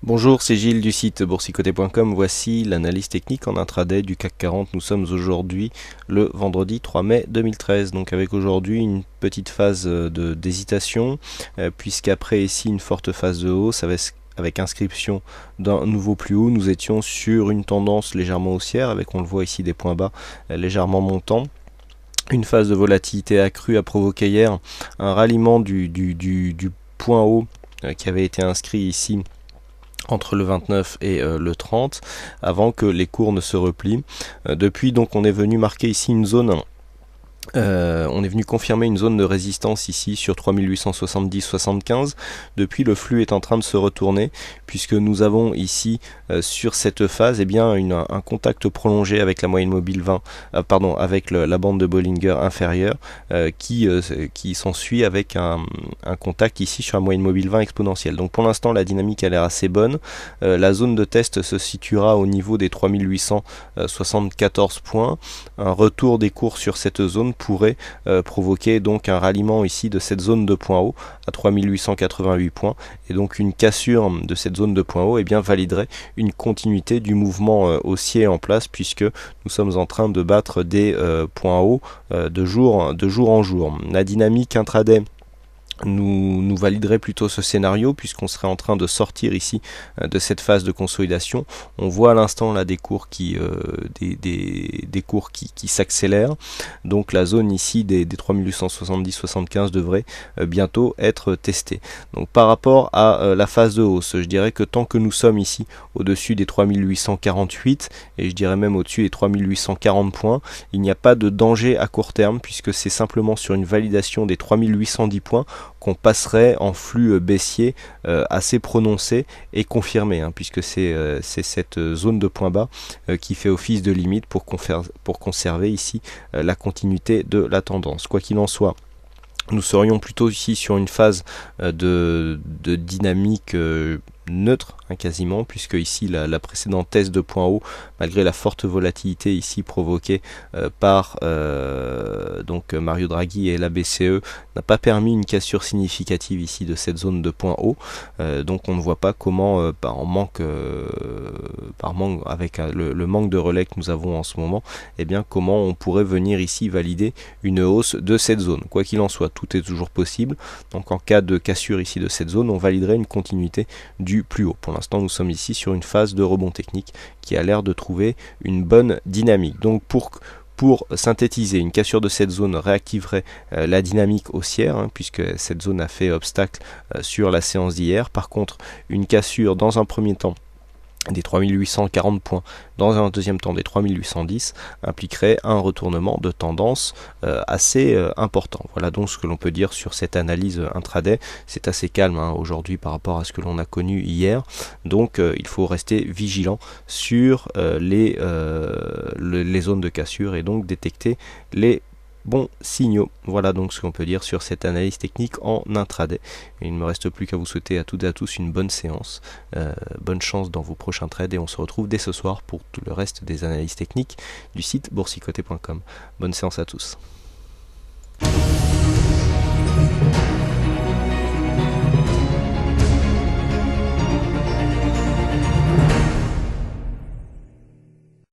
Bonjour, c'est Gilles du site boursicoté.com. Voici l'analyse technique en intraday du CAC 40. Nous sommes aujourd'hui le vendredi 3 mai 2013. Donc avec aujourd'hui une petite phase d'hésitation, puisqu'après ici une forte phase de hausse avec inscription d'un nouveau plus haut. Nous étions sur une tendance légèrement haussière avec, on le voit ici, des points bas légèrement montants. Une phase de volatilité accrue a provoqué hier un ralliement du point haut qui avait été inscrit ici entre le 29 et le 30 avant que les cours ne se replient. Depuis, donc, on est venu marquer ici une zone. On est venu confirmer une zone de résistance ici sur 3870-75. Depuis, le flux est en train de se retourner puisque nous avons ici sur cette phase un contact prolongé avec la moyenne mobile 20, avec la bande de Bollinger inférieure qui s'ensuit avec un contact ici sur la moyenne mobile 20 exponentielle. Donc pour l'instant, la dynamique a l'air assez bonne. La zone de test se situera au niveau des 3874 points. Un retour des cours sur cette zone pourrait provoquer donc un ralliement ici de cette zone de point haut à 3888 points, et donc une cassure de cette zone de point haut validerait une continuité du mouvement haussier en place, puisque nous sommes en train de battre des points hauts de jour en jour. La dynamique intraday nous validerait plutôt ce scénario, puisqu'on serait en train de sortir ici de cette phase de consolidation. On voit à l'instant là des cours qui s'accélèrent, donc la zone ici des 3870-75 devrait bientôt être testée. Donc par rapport à la phase de hausse, je dirais que tant que nous sommes ici au-dessus des 3848, et je dirais même au-dessus des 3840 points, il n'y a pas de danger à court terme, puisque c'est simplement sur une validation des 3810 points qu'on passerait en flux baissier assez prononcé et confirmé, puisque c'est cette zone de point bas qui fait office de limite pour conserver ici la continuité de la tendance. Quoi qu'il en soit, nous serions plutôt ici sur une phase de dynamique neutre, quasiment, puisque ici la précédente test de point haut, malgré la forte volatilité ici provoquée par Mario Draghi et la BCE, n'a pas permis une cassure significative ici de cette zone de point haut. Donc on ne voit pas comment, par manque avec le manque de relais que nous avons en ce moment, comment on pourrait venir ici valider une hausse de cette zone. Quoi qu'il en soit, tout est toujours possible. Donc en cas de cassure ici de cette zone, on validerait une continuité du plus haut. Pour l'instant, nous sommes ici sur une phase de rebond technique qui a l'air de trouver une bonne dynamique. Donc pour synthétiser, une cassure de cette zone réactiverait la dynamique haussière, puisque cette zone a fait obstacle sur la séance d'hier. Par contre, une cassure dans un premier temps des 3840 points, dans un deuxième temps des 3810, impliquerait un retournement de tendance assez important. Voilà donc ce que l'on peut dire sur cette analyse intraday. C'est assez calme aujourd'hui par rapport à ce que l'on a connu hier, donc il faut rester vigilant sur les zones de cassure et donc détecter les bons signaux. Voilà donc ce qu'on peut dire sur cette analyse technique en intraday. Il ne me reste plus qu'à vous souhaiter à toutes et à tous une bonne séance, bonne chance dans vos prochains trades, et on se retrouve dès ce soir pour tout le reste des analyses techniques du site boursicoté.com. Bonne séance à tous.